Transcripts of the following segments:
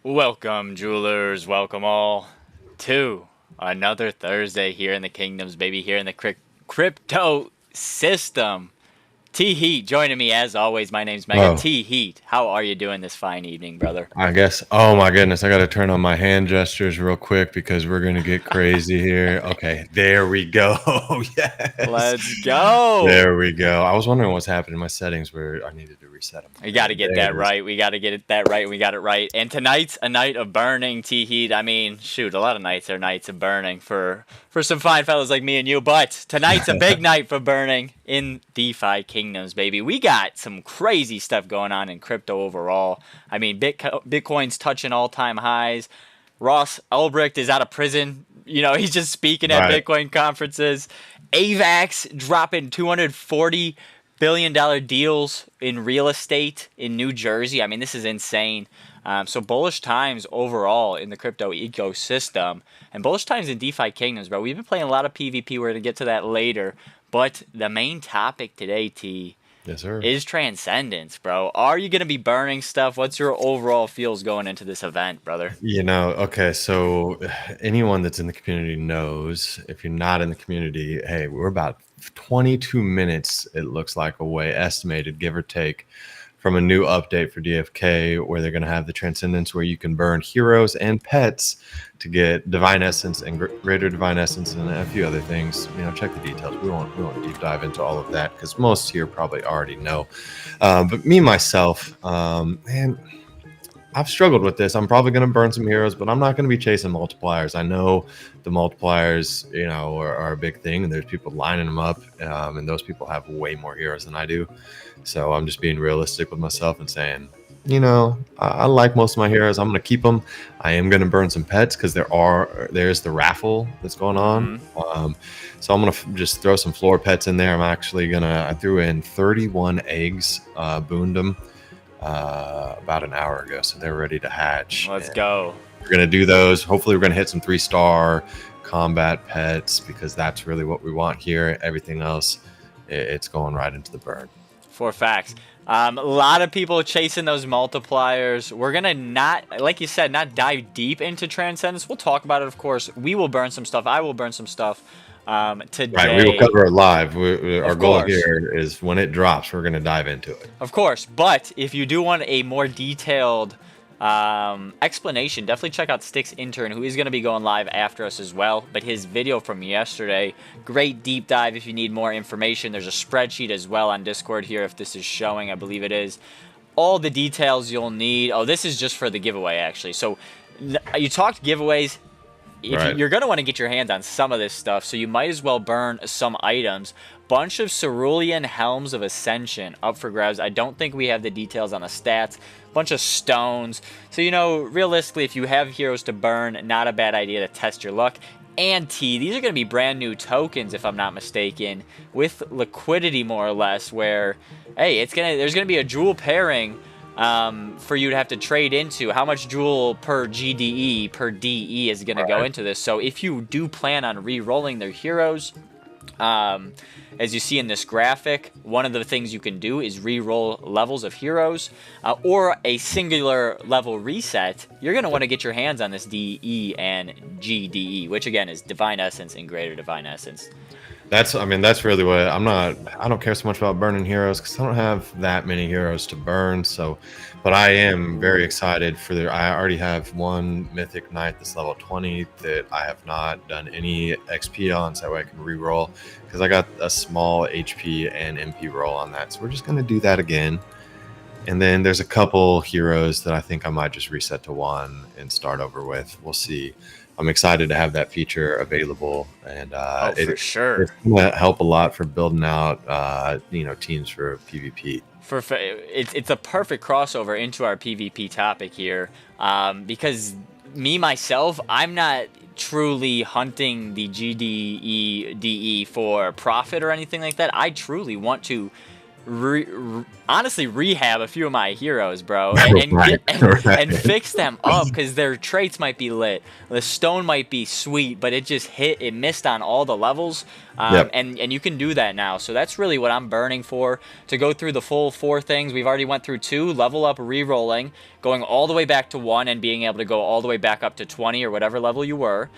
Welcome, jewelers. Welcome all to another Thursday here in the kingdoms, baby. Here in the crypto system. T Heat joining me as always. My name's Mega. Oh, T Heat, how are you doing this fine evening, brother? I guess. Oh my goodness, I got to turn on my hand gestures real quick because we're gonna get crazy here. Okay, there we go. Yes, Let's go. there we go. I was wondering what's happening in my settings where I needed to reset them, We but got to get there that it is. right. We got to get that right. We got it right. And tonight's a night of burning, T Heat. I mean, shoot, a lot of nights are nights of burning for some fine fellas like me and you. But tonight's a big night for burning in DeFi kingdoms, baby. We got some crazy stuff going on in crypto overall. I mean, Bitcoin's touching all-time highs. Ross Ulbricht is out of prison. You know, he's just speaking at Right. Bitcoin conferences. AVAX dropping $240 billion deals in real estate in New Jersey. I mean, this is insane. So bullish times overall in the crypto ecosystem and bullish times in DeFi kingdoms, bro. We've been playing a lot of PvP. We're going to get to that later. But the main topic today, T, Yes, sir. is Transcendence, bro. Are you going to be burning stuff? What's your overall feels going into this event, brother? Okay, so anyone that's in the community knows. If you're not in the community, hey, we're about 22 minutes, it looks like, away, estimated, give or take, from a new update for DFK where they're going to have the Transcendence where you can burn heroes and pets to get Divine Essence and Greater Divine Essence and a few other things. Check the details. We won't deep dive into all of that because most here probably already know. But me, myself, man, I've struggled with this. I'm probably going to burn some heroes, but I'm not going to be chasing multipliers. I know the multipliers, are a big thing, and there's people lining them up, and those people have way more heroes than I do. So I'm just being realistic with myself and saying, I like most of my heroes. I'm going to keep them. I am going to burn some pets because there's the raffle that's going on. Mm-hmm. So I'm going to just throw some floor pets in there. I threw in 31 eggs, booned them about an hour ago, so they're ready to hatch. Let's And go. we're gonna do those. Hopefully, we're gonna hit some 3-star combat pets because that's really what we want here. Everything else, it's going right into the burn. For facts. A lot of people chasing those multipliers. We're going to not, like you said, not dive deep into Transcendence. We'll talk about it, of course. We will burn some stuff. I will burn some stuff Right, we will today. cover it live. Our Of goal course. here is when it drops, we're gonna dive into it. Of course. But if you do want a more detailed explanation, definitely check out Stick's intern, who is going to be going live after us as well. But his video from yesterday, great deep dive if you need more information. There's a spreadsheet as well on Discord here if this is showing. I believe it is. All the details you'll need. Oh, this is just for the giveaway, actually. So you talked giveaways. Right. You're going to want to get your hands on some of this stuff, so you might as well burn some items. Bunch of Cerulean Helms of Ascension up for grabs. I don't think we have the details on the stats. Bunch of stones. So, realistically, if you have heroes to burn, not a bad idea to test your luck. And T, these are going to be brand new tokens, if I'm not mistaken, with liquidity more or less, where, hey, there's going to be a jewel pairing for you to have to trade into. How much jewel per GDE, per DE is going to go into this. So if you do plan on re-rolling their heroes, as you see in this graphic, one of the things you can do is re-roll levels of heroes or a singular level reset. You're going to want to get your hands on this DE and GDE, which again is Divine Essence and Greater Divine Essence. That's really what I don't care so much about burning heroes because I don't have that many heroes to burn. So, but I am very excited I already have one Mythic Knight that's level 20 that I have not done any XP on, so that way I can re-roll because I got a small HP and MP roll on that. So we're just going to do that again. And then there's a couple heroes that I think I might just reset to 1 and start over with. We'll see. I'm excited to have that feature available, and For sure. it's going to help a lot for building out, teams for PvP. It's a perfect crossover into our PvP topic here, because me myself, I'm not truly hunting the GDE DE for profit or anything like that. I truly want to honestly rehab a few of my heroes, bro, and Right, and right. fix them up because their traits might be lit, the stone might be sweet, but it missed on all the levels, Yep. and you can do that now. So that's really what I'm burning for, to go through the full 4 things. We've already went through 2: level up, re-rolling, going all the way back to 1, and being able to go all the way back up to 20 or whatever level you were.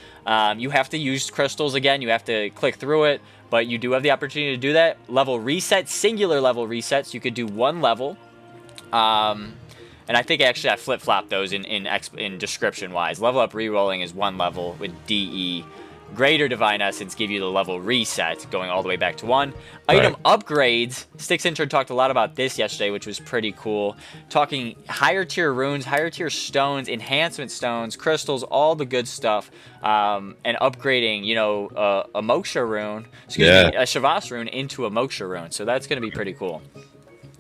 You have to use crystals again. You have to click through it. But you do have the opportunity to do that. Level reset, singular level resets. You could do 1 level. And I think actually I flip-flopped those in description-wise. Level up re-rolling is 1 level with DE. Greater Divine Essence give you the level reset, going all the way back to 1. Right. Item upgrades. Sticks Intern talked a lot about this yesterday, which was pretty cool. Talking higher tier runes, higher tier stones, enhancement stones, crystals, all the good stuff. And upgrading, a Moksha rune, a Shavas rune into a Moksha rune. So that's going to be pretty cool.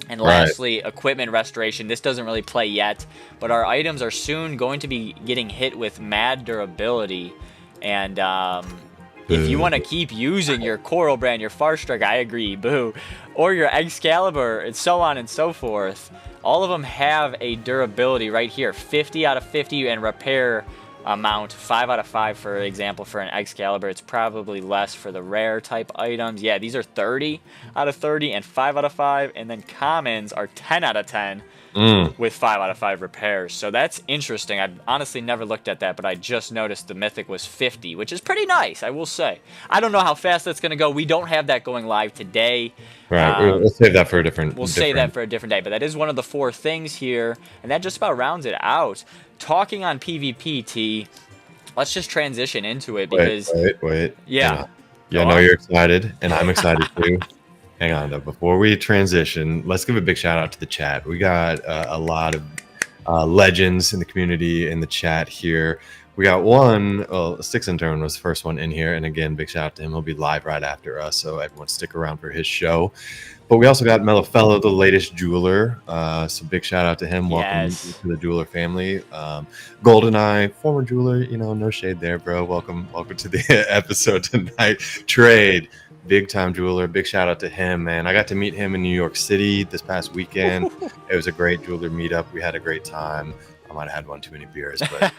And lastly, equipment restoration. This doesn't really play yet, but our items are soon going to be getting hit with mad durability. And if you want to keep using your Coral Brand, your Farstrike, I agree, boo, or your Excalibur, and so on and so forth, all of them have a durability right here. 50 out of 50 and repair amount, 5 out of 5, for example, for an Excalibur. It's probably less for the rare type items. Yeah, these are 30 out of 30 and 5 out of 5, and then commons are 10 out of 10 with 5 out of 5 repairs. So that's interesting. I've honestly never looked at that, but I just noticed the mythic was 50, which is pretty nice, I will say. I don't know how fast that's going to go. We don't have that going live today. Right. We'll save that for a different. Save that for a different day, but that is one of the 4 things here, and that just about rounds it out. Talking on PvP, T, let's just transition into it because... Wait. Yeah. Yeah, I know you're excited, and I'm excited too. Hang on, though. Before we transition, let's give a big shout out to the chat. We got a lot of legends in the community in the chat here. We got one, Sticks Intern was the first one in here. And again, big shout out to him. He'll be live right after us. So everyone stick around for his show. But we also got Mellofellow, the latest jeweler. So big shout out to him. Welcome to the jeweler family. GoldenEye, former jeweler, no shade there, bro. Welcome to the episode tonight. Trade, big time jeweler. Big shout out to him, man. I got to meet him in New York City this past weekend. It was a great jeweler meetup. We had a great time. I might have had one too many beers, but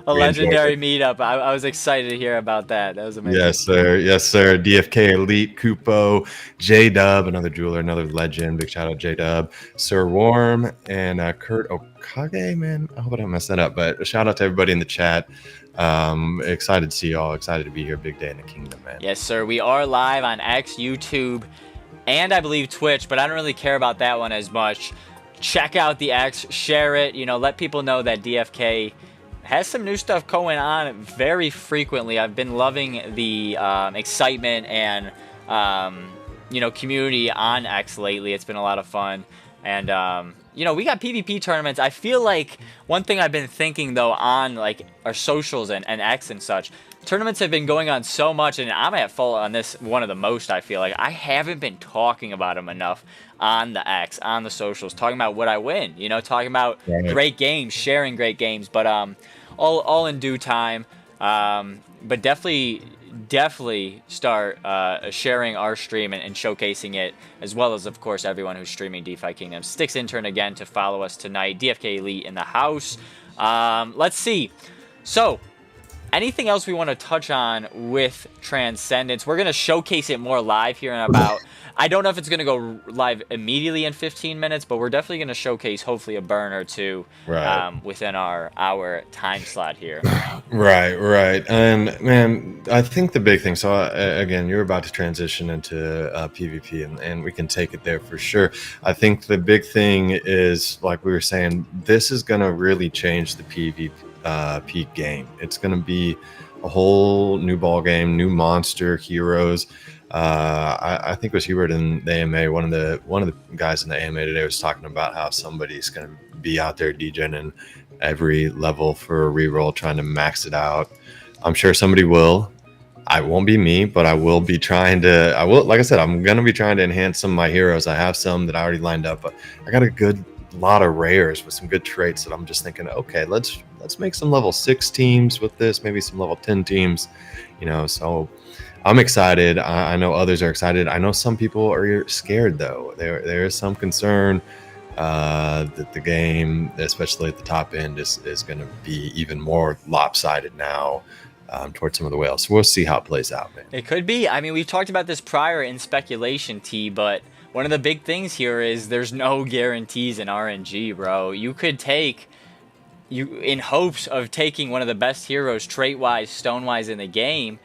a legendary meetup. I was excited to hear about that. That was amazing. Yes, sir. DFK Elite, Kupo, J-Dub, another jeweler, another legend. Big shout out J-Dub, Sir Worm, and Kurt Okage, man. I hope I don't mess that up, but a shout out to everybody in the chat. Excited to see y'all. Excited to be here. Big day in the kingdom, man. Yes, sir. We are live on X, YouTube, and I believe Twitch, but I don't really care about that one as much. Check out the X, share it, let people know that DFK has some new stuff going on very frequently. I've been loving the excitement and, community on X lately. It's been a lot of fun. And, we got PvP tournaments. I feel like one thing I've been thinking, though, on, like, our socials and X and such, tournaments have been going on so much, and I'm at fault on this one of the most, I feel like. I haven't been talking about them enough on the X, on the socials, talking about what I win, talking about great games, sharing great games, but all in due time. But definitely start sharing our stream and showcasing it, as well as, of course, everyone who's streaming DeFi Kingdom. Sticks Intern again to follow us tonight. DFK Elite in the house. Let's see. So, anything else we want to touch on with Transcendence? We're going to showcase it more live here in about... I don't know if it's going to go live immediately in 15 minutes, but we're definitely going to showcase hopefully a burn or two within our hour time slot here. Right. And, man, I think the big thing... So, again, you're about to transition into PvP, and we can take it there for sure. I think the big thing is, like we were saying, this is going to really change the PvP game. It's going to be a whole new ball game, new monster heroes. I think it was Hubert in the AMA. One of the guys in the AMA today was talking about how somebody's going to be out there degening every level for a reroll, trying to max it out. I'm sure somebody will. I won't be me, but I will be trying to. Like I said, I'm going to be trying to enhance some of my heroes. I have some that I already lined up, but I got a good lot of rares with some good traits that I'm just thinking, okay, let's make some level 6 teams with this, maybe some level 10 teams, so I'm excited. I know others are excited. I know some people are scared though. There is some concern that the game, especially at the top end, is going to be even more lopsided now towards some of the whales. So we'll see how it plays out, man. It could be. I mean, we've talked about this prior in speculation, T, but one of the big things here is there's no guarantees in RNG, bro. You could in hopes of taking one of the best heroes trait-wise, stone-wise in the game,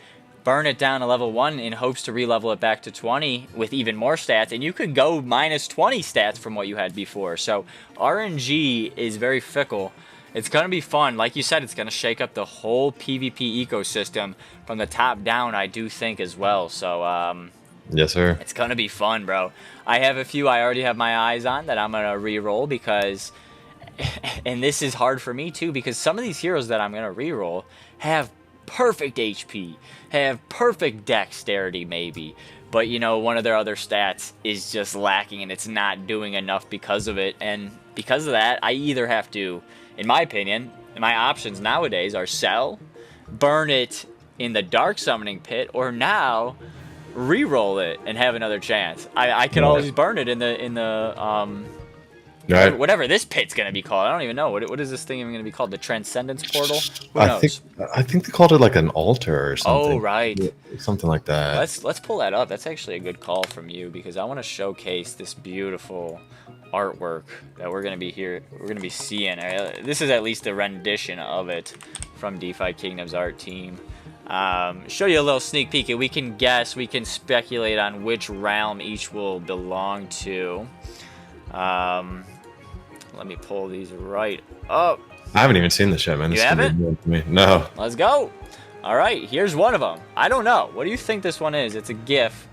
burn it down to level 1 in hopes to re-level it back to 20 with even more stats, and you could go minus 20 stats from what you had before. So RNG is very fickle. It's going to be fun. Like you said, it's going to shake up the whole PvP ecosystem from the top down, I do think, as well. So yes, sir. It's going to be fun, bro. I have a few I already have my eyes on that I'm going to re-roll because... and this is hard for me too, because some of these heroes that I'm going to re-roll have perfect HP, have perfect dexterity maybe, but one of their other stats is just lacking and it's not doing enough because of it. And because of that, I either have to, in my opinion, my options nowadays are sell, burn it in the dark summoning pit, or now re-roll it and have another chance. I could always burn it in the right. Whatever this pit's gonna be called. I don't even know. What is this thing even gonna be called? The Transcendence Portal? Who knows? I think they called it like an altar or something. Oh, right. Something like that. Let's pull that up. That's actually a good call from you, because I want to showcase this beautiful artwork that we're gonna be seeing. This is at least a rendition of it from DeFi Kingdom's art team. Show you a little sneak peek, and we can guess, we can speculate on which realm each will belong to. Let me pull these right up. I haven't even seen this yet, man. You haven't? No. Let's go. All right, here's one of them. I don't know. What do you think this one is? It's a GIF,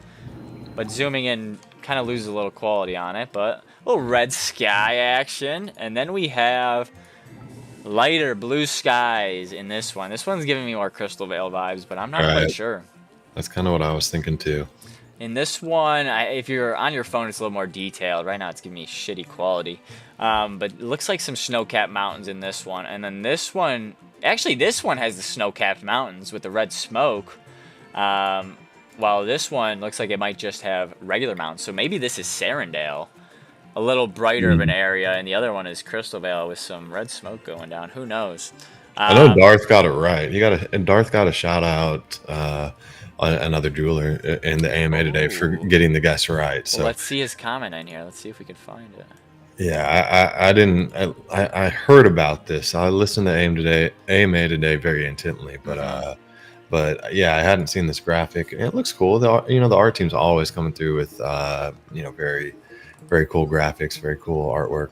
but zooming in kind of loses a little quality on it, but a little red sky action. And then we have lighter blue skies in this one. This one's giving me more Crystal Veil vibes, but I'm not quite sure. That's kind of what I was thinking too. In this one, if you're on your phone, it's a little more detailed. Right now, it's giving me shitty quality. But it looks like some snow-capped mountains in this one. And then this one... Actually, this one has the snow-capped mountains with the red smoke. While this one looks like it might just have regular mountains. So maybe this is Sarandale. A little brighter of an area. And the other one is Crystal Vale with some red smoke going down. Who knows? I know Darth got it right. Darth got a shout-out... another jeweler in the AMA today for getting the guess right. So well, let's see his comment in here. Let's see if we can find it. Yeah, I heard about this. I listened to AMA today very intently, but yeah, I hadn't seen this graphic. And it looks cool. The art team's always coming through with very, very cool graphics, very cool artwork.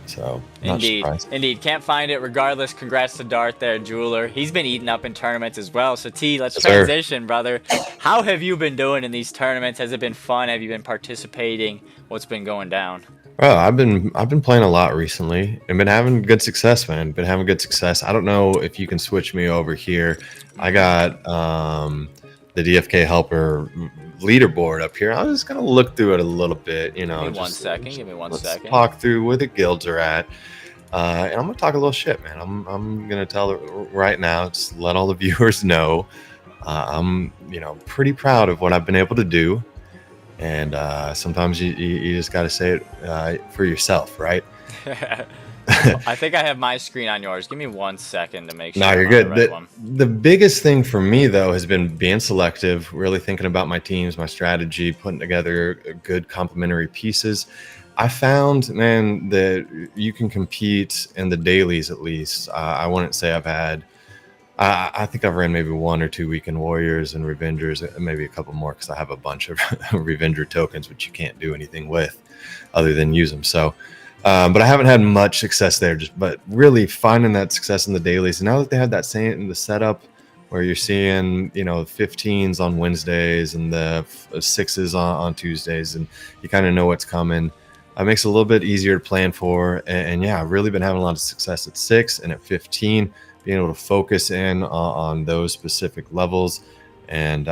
So indeed, can't find it. Regardless, congrats to Darth there, jeweler. He's been eating up in tournaments as well. So T, let's transition, brother. How have you been doing in these tournaments? Has it been fun? Have you been participating? What's been going down? Well, I've been playing a lot recently and been having good success, man. Been having good success. I don't know if you can switch me over here. I got the DFK helper leaderboard up here. I'm just gonna look through it a little bit, Give me one second. Let's talk through where the guilds are at, and I'm gonna talk a little shit, man. I'm gonna tell right now, just let all the viewers know, I'm pretty proud of what I've been able to do, and sometimes you just gotta say it for yourself, right? I think I have my screen on yours. Give me 1 second to make sure. No, you're good. The biggest thing for me, though, has been being selective, really thinking about my teams, my strategy, putting together good complementary pieces. I found, man, that you can compete in the dailies at least. I wouldn't say I've had... I think I've ran maybe 1 or 2 Weekend Warriors and Revengers, maybe a couple more because I have a bunch of Revenger tokens, which you can't do anything with other than use them. So... but I haven't had much success there, but really finding that success in the dailies. And now that they have that same in the setup where you're seeing, 15s on Wednesdays and the 6s on Tuesdays, and you kind of know what's coming, it makes it a little bit easier to plan for. And yeah, I've really been having a lot of success at 6 and at 15, being able to focus in on those specific levels and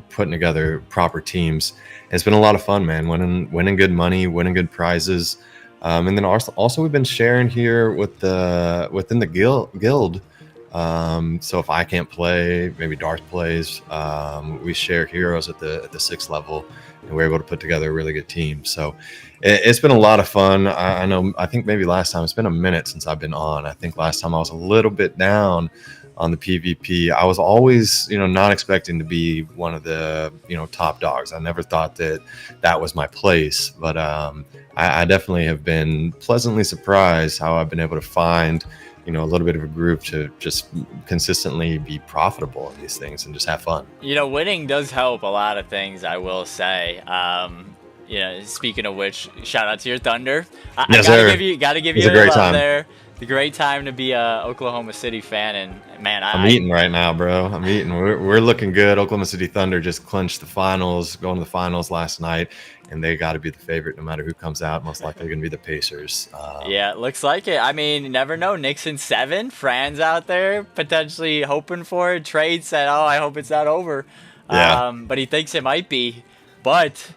putting together proper teams. And it's been a lot of fun, man, winning good money, winning good prizes. And then also we've been sharing here within the guild. So if I can't play, maybe Darth plays. We share heroes at the 6th level, and we're able to put together a really good team. So it's been a lot of fun. I know. I think maybe last time, it's been a minute since I've been on. I think last time I was a little bit down on the PvP. I was always, not expecting to be one of the, top dogs. I never thought that was my place, but I definitely have been pleasantly surprised how I've been able to find, a little bit of a group to just consistently be profitable in these things and just have fun. Winning does help a lot of things, I will say. Speaking of which, shout out to your Thunder. Yes, I gotta give you a great time there. The great time to be a Oklahoma City fan, and man, I'm eating right now, bro. I'm eating. We're looking good. Oklahoma City Thunder just clinched the finals, going to the finals last night, and they got to be the favorite no matter who comes out. Most likely going to be the Pacers. Yeah, it looks like it. I mean, you never know. Knicks in 7, Fran's out there potentially hoping for it. Trade said, "Oh, I hope it's not over," Yeah. But he thinks it might be. But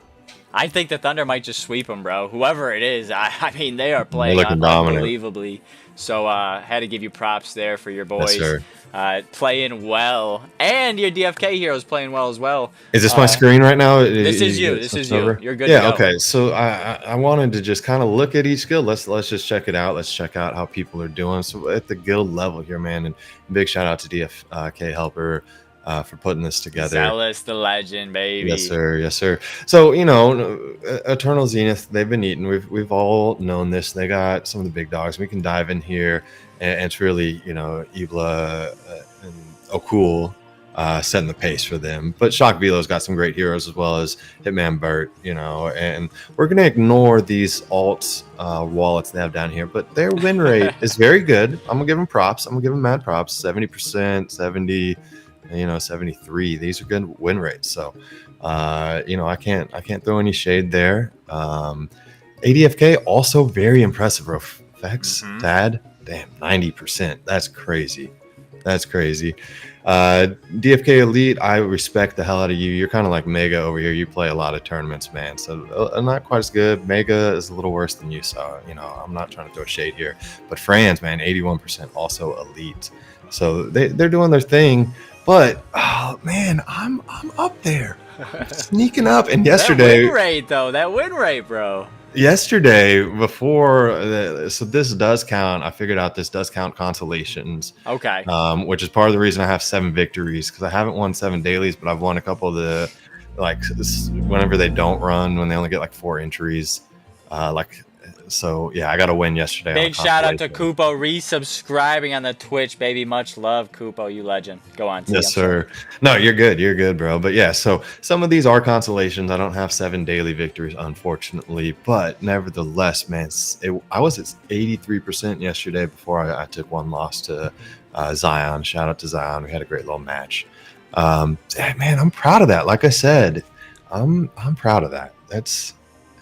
I think the Thunder might just sweep them, bro. Whoever it is, I mean, they are playing unbelievably. So had to give you props there for your boys. Yes, sir. Playing well, and your DFK heroes playing well as well. Is this my screen right now? This is you. This is you. You're good. Yeah. To go. Okay. So I wanted to just kind of look at each guild. Let's just check it out. Let's check out how people are doing. So at the guild level here, man, and big shout out to DFK Helper. For putting this together. Zealous, the legend, baby. Yes, sir. Yes, sir. So, Eternal Zenith, they've been eating. We've all known this. They got some of the big dogs. We can dive in here, and it's really, Ibla and Okul setting the pace for them. But Shock Velo's got some great heroes as well as Hitman Burt, and we're going to ignore these alt wallets they have down here. But their win rate is very good. I'm going to give them props. I'm going to give them mad props. 70%, 70%. 73. These are good win rates. So, I can't throw any shade there. ADFK also very impressive. Effects, Tad, damn, 90%. That's crazy. DFK Elite, I respect the hell out of you. You're kind of like Mega over here. You play a lot of tournaments, man. So not quite as good. Mega is a little worse than you. So, I'm not trying to throw shade here. But Franz, man, 81% also Elite. So they're doing their thing. But oh man, I'm up there, sneaking up. And yesterday, that win rate, bro. Yesterday, before so this does count. I figured out this does count consolations. Okay. Which is part of the reason I have 7 victories, because I haven't won 7 dailies, but I've won a couple of the whenever they don't run, when they only get like 4 entries, So yeah, I got a win yesterday. Big shout out to Kupo resubscribing on the Twitch, baby. Much love, Kupo, you legend. Go on. Yes, sir. No, you're good, bro. But yeah, so some of these are consolations. I don't have 7 daily victories, unfortunately, but nevertheless, man, I was at 83% yesterday before I took 1 loss to Zion. Shout out to Zion. We had a great little match. Man, I'm proud of that. Like I said, I'm proud of that. That's.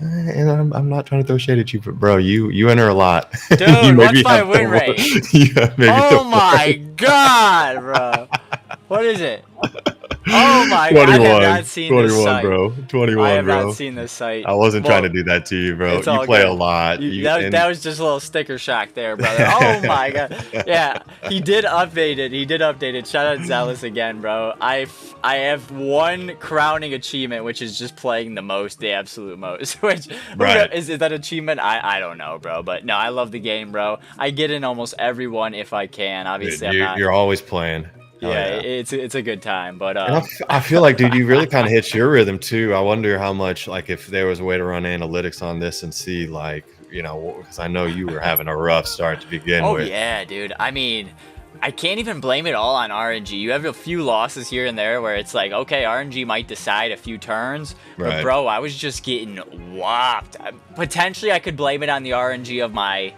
And I'm not trying to throw shade at you, but bro, you enter a lot. Dude, what's my win rate? Oh my god, bro. What is it? Oh my god, I have not seen this site. Bro. 21, I have bro. not seen this site. I wasn't trying to do that to you, bro. You play a lot. That was just a little sticker shock there, brother. Oh my god. Yeah, he did update it. Shout out Zealous again, bro. I have 1 crowning achievement, which is just playing the absolute most. Which right. Is that achievement? I don't know, bro. But no, I love the game, bro. I get in almost every one if I can. Obviously, dude, you're always playing. Yeah, it's a good time, but I feel like, dude, you really kind of hit your rhythm too. I wonder how much, like, if there was a way to run analytics on this and see, like, because I know you were having a rough start to begin with. Oh yeah, dude. I mean, I can't even blame it all on RNG. You have a few losses here and there where it's like, okay, RNG might decide a few turns, right. But bro, I was just getting whopped. Potentially, I could blame it on the RNG of my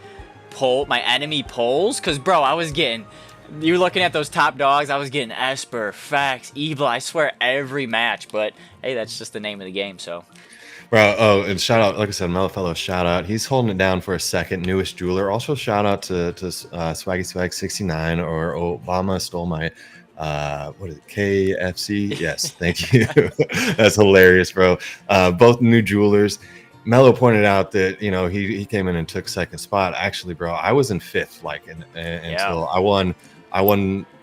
enemy polls, because bro, I was getting. You're looking at those top dogs. I was getting Esper, Fax, Evil. I swear every match. But hey, that's just the name of the game. So, bro. Oh, and shout out, like I said, Mellofellow, shout out. He's holding it down for a second. Newest jeweler. Also, shout out to Swaggy Swag 69 or Obama stole my what is it? KFC. Yes, thank you. That's hilarious, bro. Both new jewelers. Mello pointed out that he came in and took second spot. Actually, bro, I was in fifth until I won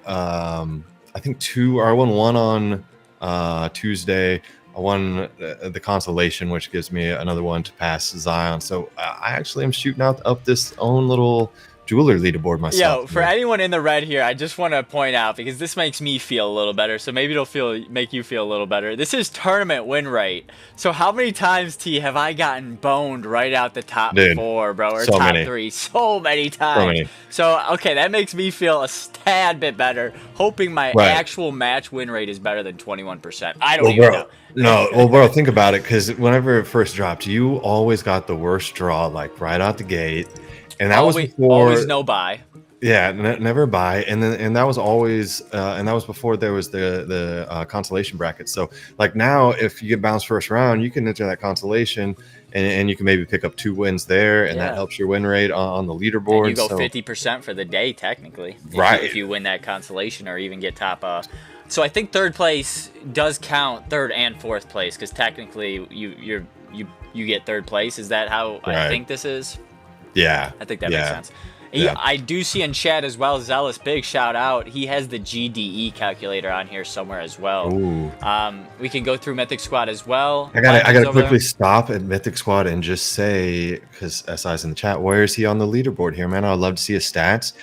I think two, or I won one on Tuesday. I won the consolation, which gives me another one to pass Zion. So I actually am shooting up this own little jeweler leaderboard myself. Yo, for anyone in the red here, I just want to point out, because this makes me feel a little better, so maybe it'll make you feel a little better. This is tournament win rate. So how many times, T, have I gotten boned right out the top 4, bro, or so top many. 3? So many times. So, okay, that makes me feel a tad bit better, hoping my actual match win rate is better than 21%. I don't even know. No, well, bro, think about it, because whenever it first dropped, you always got the worst draw, like right out the gate. And that was before, always no buy. Yeah, never buy. And that was always and that was before there was the consolation bracket. So like now, if you get bounced first round, you can enter that consolation, and you can maybe pick up 2 wins there, and that helps your win rate on the leaderboard. And you go 50% for the day technically, if you win that consolation or even get top. So I think third place does count, third and fourth place, because technically you get third place. Is that how I think this is? Yeah, I think that makes sense. Yeah. I do see in chat as well, Zealous, big shout out. He has the GDE calculator on here somewhere as well. Ooh. We can go through Mythic Squad as well. I gotta quickly stop at Mythic Squad and just say, because SI's in the chat, where is he on the leaderboard here, man? I'd love to see his stats.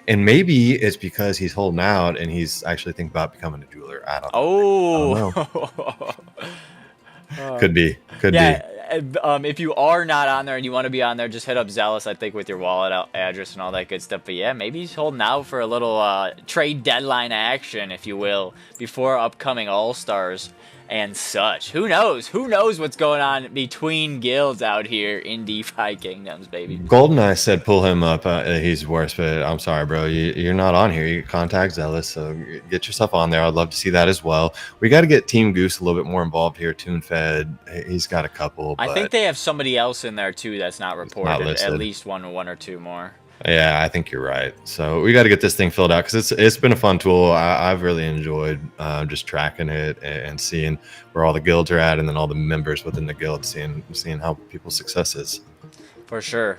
And maybe it's because he's holding out and he's actually thinking about becoming a jeweler. I don't know. Could be. If you are not on there and you want to be on there, just hit up Zealous, I think, with your wallet address and all that good stuff. But yeah, maybe he's holding out for a little trade deadline action, if you will, before upcoming All-Stars and such. Who knows? Who knows what's going on between guilds out here in DeFi Kingdoms, baby? GoldenEye said pull him up. He's worse, but I'm sorry, bro. You're not on here. You contact Zealous, so get yourself on there. I'd love to see that as well. We got to get Team Goose a little bit more involved here. TuneFed, he's got a couple. I think they have somebody else in there too that's not reported. At least one or two more. Yeah, I think you're right. So we got to get this thing filled out, because it's been a fun tool. I've really enjoyed just tracking it and seeing where all the guilds are at, and then all the members within the guild, seeing how people's success is. For sure.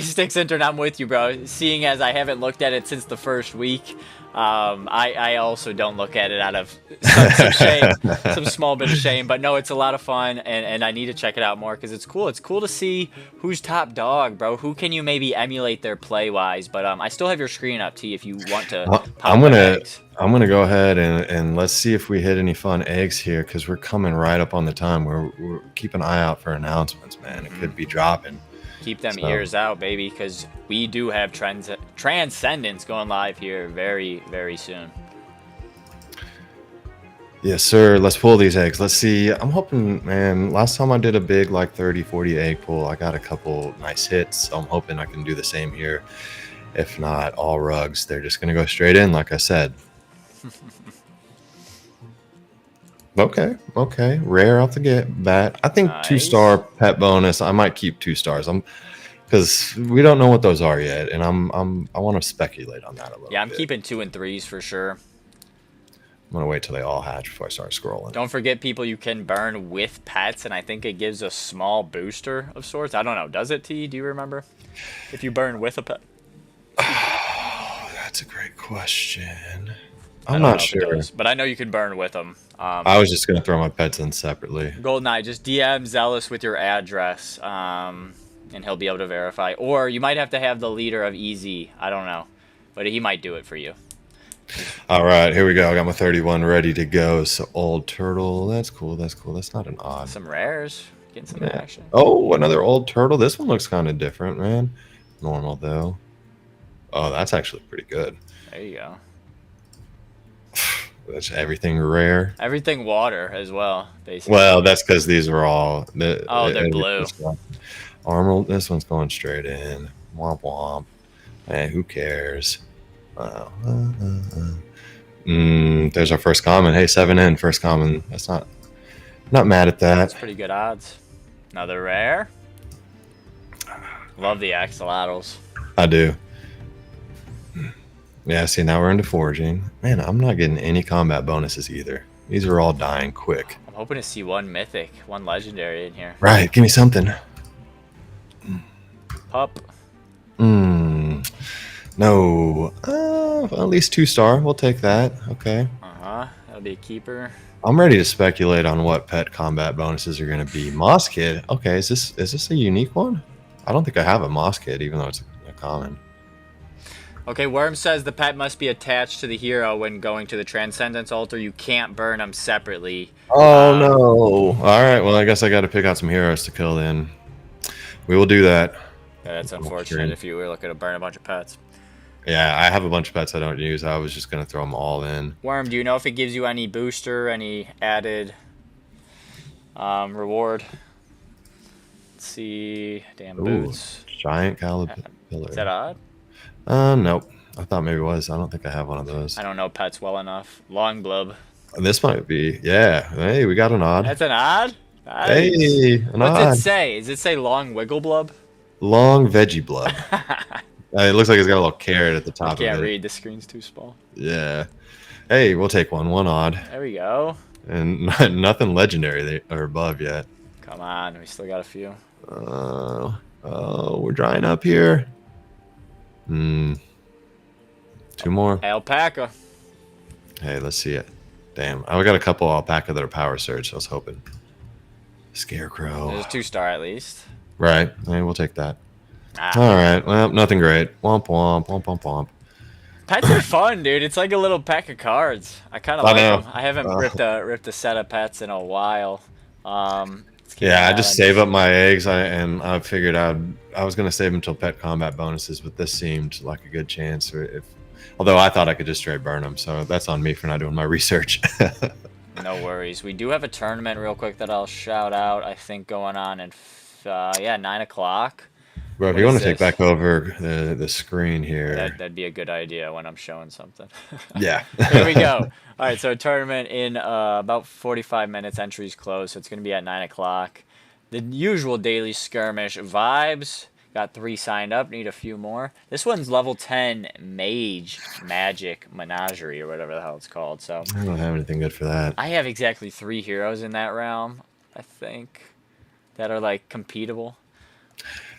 Sticks Intern, I'm with you, bro. Seeing as I haven't looked at it since the first week, I also don't look at it out of some shame, some small bit of shame. But no, it's a lot of fun, and I need to check it out more, because it's cool. It's cool to see who's top dog, bro. Who can you maybe emulate their play-wise? But I still have your screen up, T, if you want to. I'm gonna go ahead and let's see if we hit any fun eggs here, because we're coming right up on the time. We're keep an eye out for announcements, man. It could be dropping. Keep them ears out, baby, because we do have Transcendence going live here very, very soon. Yes, sir. Let's pull these eggs. Let's see. I'm hoping, man, last time I did a big, like 30, 40 egg pull, I got a couple nice hits. So I'm hoping I can do the same here. If not, all rugs, they're just going to go straight in, like I said. Okay. Rare off the bat. I think nice. 2-star pet bonus. I might keep 2 stars. Because we don't know what those are yet, and I want to speculate on that a little bit. Yeah, I'm keeping 2 and 3s for sure. I'm gonna wait till they all hatch before I start scrolling. Don't forget, people, you can burn with pets, and I think it gives a small booster of sorts. I don't know. Does it, T? Do you remember? If you burn with a pet. Oh, that's a great question. I'm not sure. Does, but I know you can burn with them. I was just going to throw my pets in separately. GoldenEye, just DM Zealous with your address, and he'll be able to verify. Or you might have to have the leader of EZ. I don't know. But he might do it for you. All right, here we go. I got my 31 ready to go. So old turtle. That's cool. That's not an odd. Some rares. Getting some action. Oh, another old turtle. This one looks kind of different, man. Normal, though. Oh, that's actually pretty good. There you go. That's everything rare. Everything water as well, basically. Well, that's because these are all. They're blue. Armor. This one's going straight in. Womp womp. Man, who cares? There's our first common. Hey, 7N, first common. That's not mad at that. That's pretty good odds. Another rare. Love the axolotls. I do. Yeah, see, now we're into foraging. Man, I'm not getting any combat bonuses either. These are all dying quick. I'm hoping to see one mythic, one legendary in here. Right, give me something. Pup. No. At least 2-star. We'll take that. Okay. That'll be a keeper. I'm ready to speculate on what pet combat bonuses are going to be. Moss Kid. Okay, is this a unique one? I don't think I have a Moss Kid, even though it's a common. Okay, Worm says the pet must be attached to the hero when going to the Transcendence altar. You can't burn them separately. Oh no! All right, well I guess I got to pick out some heroes to kill. Then we will do that. Yeah, that's unfortunate if you were looking to burn a bunch of pets. Yeah, I have a bunch of pets I don't use. I was just gonna throw them all in. Worm, do you know if it gives you any booster, any added reward? Let's see. Damn boots. Giant caliber. Is that odd? Nope. I thought maybe it was. I don't think I have one of those. I don't know pets well enough. Long blub. This might be. Yeah. Hey, we got an odd. That's an odd? Nice. Hey, an odd. What's it say? Does it say long wiggle blub? Long veggie blub. It looks like it's got a little carrot at the top of it. I can't read. The screen's too small. Yeah. Hey, we'll take one. One odd. There we go. And nothing legendary or above yet. Come on. We still got a few. Oh, we're drying up here. 2 more. Alpaca. Hey, let's see it. Damn. I got a couple alpaca that are power surge. I was hoping. Scarecrow. There's a 2-star at least. Right. Hey, we'll take that. All right. Well, nothing great. Womp womp womp womp womp. Pets are fun, dude. It's like a little pack of cards. I kind of like them. I haven't ripped a set of pets in a while. Yeah, I just save up my eggs, and I figured I was gonna save them until pet combat bonuses, but this seemed like a good chance. Although I thought I could just straight burn them, so that's on me for not doing my research. No worries. We do have a tournament real quick that I'll shout out. I think going on at 9 o'clock. Bro, if you want to take back over the screen here, that'd be a good idea when I'm showing something. Yeah. Here we go. All right, so a tournament in about 45 minutes. Entries closed, so it's going to be at 9 o'clock. The usual daily skirmish vibes. Got 3 signed up. Need a few more. This one's level 10 magic menagerie or whatever the hell it's called. So I don't have anything good for that. I have exactly 3 heroes in that realm, I think, that are like competable.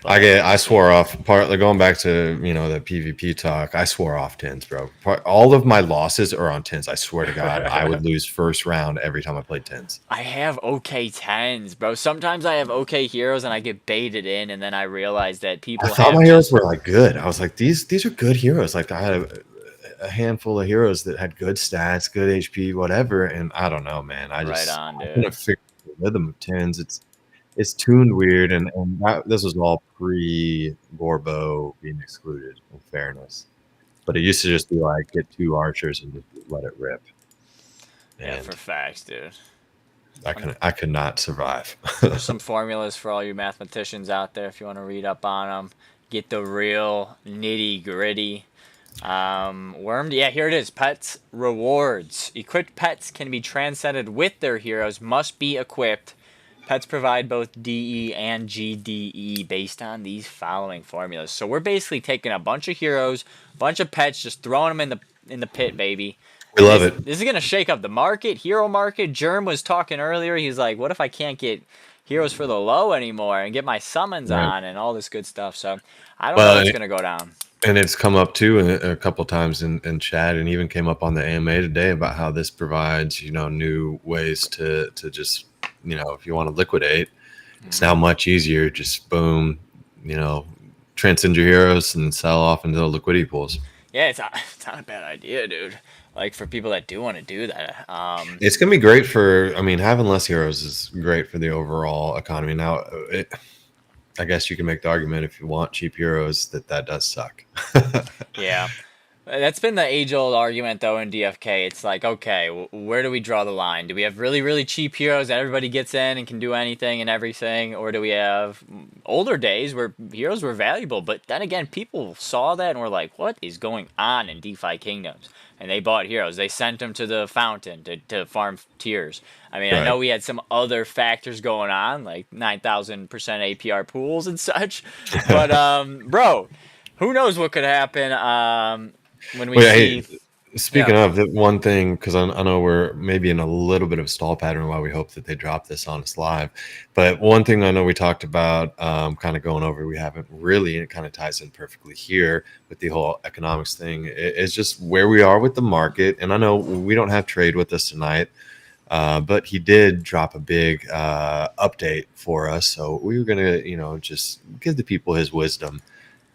I swore off, partly going back to, the PvP talk, I swore off tins, bro. All of my losses are on tins. I swear to God, I would lose first round every time I played tins. I have okay tens, bro. Sometimes I have okay heroes and I get baited in, and then I realize that people I thought my heroes were like good. I was like, these are good heroes. Like I had a handful of heroes that had good stats, good HP, whatever, and I don't know, man. I couldn't figure the rhythm of tins. It's tuned weird, and this was all pre-Gorbo being excluded, in fairness. But it used to just be like, get 2 archers and just let it rip. Yeah, for facts, dude. I could not survive. There's some formulas for all you mathematicians out there if you want to read up on them. Get the real nitty-gritty. Wormed, yeah, here it is. Pets rewards. Equipped pets can be transcended with their heroes, must be equipped. Pets provide both DE and GDE based on these following formulas. So we're basically taking a bunch of heroes, a bunch of pets, just throwing them in the pit, baby. We love it. This is gonna shake up the market, hero market. Germ was talking earlier. He's like, "What if I can't get heroes for the low anymore and get my summons on and all this good stuff?" So I don't know what's gonna go down. And it's come up too a couple times in chat, and even came up on the AMA today about how this provides new ways to just. If you want to liquidate, it's now much easier. Just boom, transcend your heroes and sell off into the liquidity pools. Yeah, it's not a bad idea, dude. Like for people that do want to do that. It's going to be great for, having less heroes is great for the overall economy. Now, I guess you can make the argument if you want cheap heroes that does suck. Yeah. That's been the age-old argument, though, in DFK. It's like, okay, where do we draw the line? Do we have really, really cheap heroes that everybody gets in and can do anything and everything? Or do we have older days where heroes were valuable? But then again, people saw that and were like, what is going on in DeFi Kingdoms? And they bought heroes. They sent them to the fountain to farm tiers. I know we had some other factors going on, like 9,000% APR pools and such. But, bro, who knows what could happen when we see... Yeah. Speaking of the one thing, because I know we're maybe in a little bit of a stall pattern while we hope that they drop this on us live. But one thing I know we talked about, kind of going over, we haven't really, and it kind of ties in perfectly here with the whole economics thing, is just where we are with the market. And I know we don't have trade with us tonight, but he did drop a big update for us. So we were going to, just give the people his wisdom,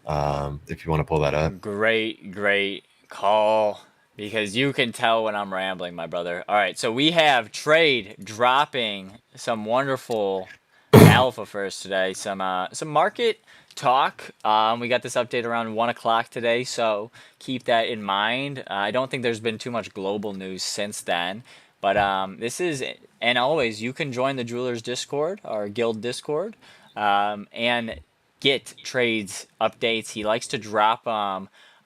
if you want to pull that up. Great call, because you can tell when I'm rambling, my brother. All right, so we have trade dropping some wonderful alpha first today. Some market talk. We got this update around 1 o'clock today, so keep that in mind. I don't think there's been too much global news since then, but this is, and always you can join the Jewelers Discord, our guild Discord, and get trades updates. He likes to drop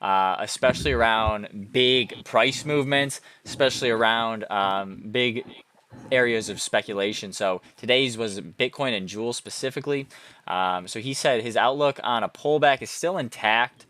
especially around big price movements, especially around big areas of speculation. So today's was Bitcoin and Jewel specifically. So he said his outlook on a pullback is still intact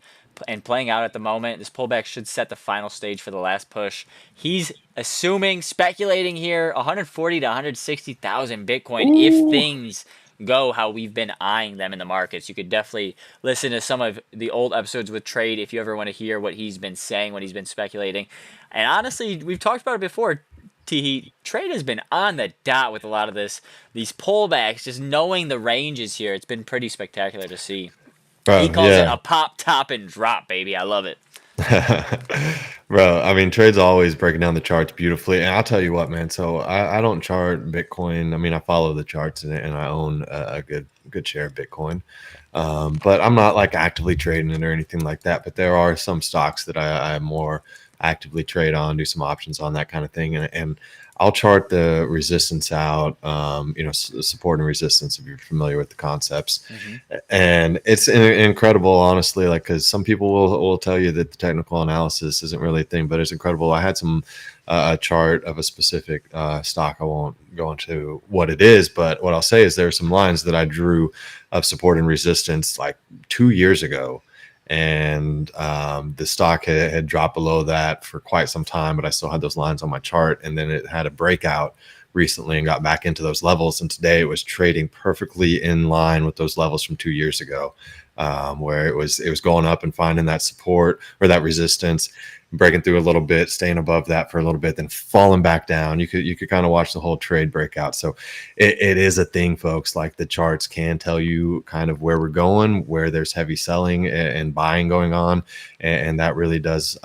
and playing out at the moment. This pullback should set the final stage for the last push. He's assuming, speculating here, 140 to 160,000 Bitcoin if Ooh. things go how we've been eyeing them in the markets. You could definitely listen to some of the old episodes with Trade if you ever want to hear what he's been saying, what he's been speculating. And honestly, we've talked about it before. Trade has been on the dot with a lot of these pullbacks, just knowing the ranges here. It's been pretty spectacular to see. He Bro, calls it yeah. a pop, top, and drop, baby. I love it. Bro, I mean, trade's always breaking down the charts beautifully. And I'll tell you what, man. So I don't chart Bitcoin. I mean, I follow the charts and I own a good share of Bitcoin. But I'm not like actively trading it or anything like that. But there are some stocks that I more actively trade on, do some options on, that kind of thing. And I'll chart the resistance out, support and resistance, if you're familiar with the concepts. Hmm. And it's incredible, honestly, like, because some people will tell you that the technical analysis isn't really a thing, but it's incredible. I had a chart of a specific stock. I won't go into what it is, but what I'll say is there are some lines that I drew of support and resistance like 2 years ago, and the stock had dropped below that for quite some time, but I still had those lines on my chart, and then it had a breakout recently and got back into those levels, and today it was trading perfectly in line with those levels from 2 years ago, where it was going up and finding that support or that resistance, breaking through a little bit, staying above that for a little bit, then falling back down. You could kind of watch the whole trade breakout. So it is a thing, folks. Like, the charts can tell you kind of where we're going, where there's heavy selling and buying going on, and that really does,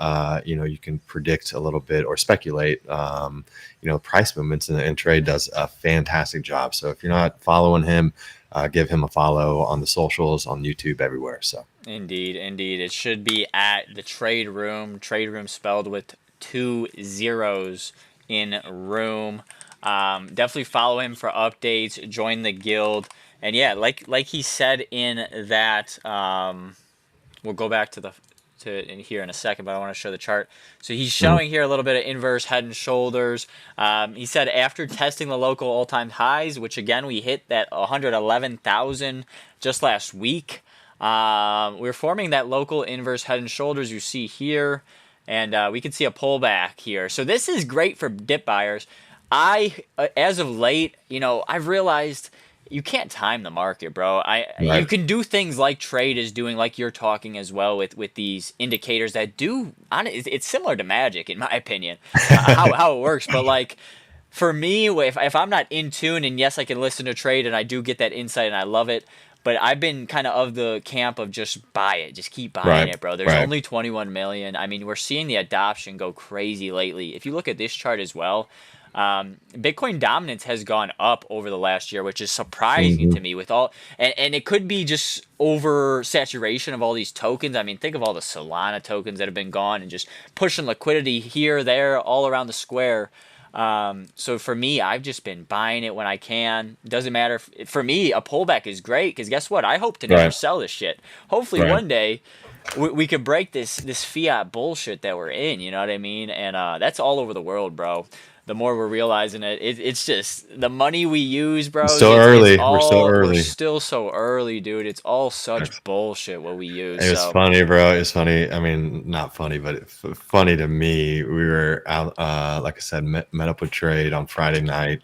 you can predict a little bit or speculate, price movements, and trade does a fantastic job. So if you're not following him, give him a follow on the socials, on YouTube, everywhere. So Indeed. It should be at the Trade Room. Trade Room spelled with 2 zeros in room. Definitely follow him for updates. Join the guild. And yeah, like he said in that, we'll go back to in here in a second, but I want to show the chart. So he's showing here a little bit of inverse head and shoulders. He said after testing the local all-time highs, which again we hit that 111,000 just last week. We're forming that local inverse head and shoulders you see here, and we can see a pullback here. So this is great for dip buyers. As of late, I've realized you can't time the market, bro. You right, can do things like trade is doing, like you're talking as well with these indicators that do. It's similar to magic, in my opinion, how it works. But like, for me, if I'm not in tune, and yes, I can listen to trade, and I do get that insight, and I love it. But I've been kind of the camp of just buy it, just keep buying right, it, bro. There's right. only 21 million. I mean, we're seeing the adoption go crazy lately. If you look at this chart as well, Bitcoin dominance has gone up over the last year, which is surprising to Mhm. me. And it could be just over saturation of all these tokens. I mean, think of all the Solana tokens that have been gone and just pushing liquidity here, there, all around the square. So for me, I've just been buying it when I can. Doesn't matter. For me, a pullback is great because guess what? I hope to never Right, sell this shit. Hopefully right. one day we could break this fiat bullshit that we're in. You know what I mean? And that's all over the world, bro. The more we're realizing it's just the money we use, It's bros. still It's early. We're still all we're early. still so early, dude. It's all such bullshit what we use. It was So funny, bro. It was funny. I mean, not funny, but funny to me. We were out, like I said, met up with Trade on Friday night,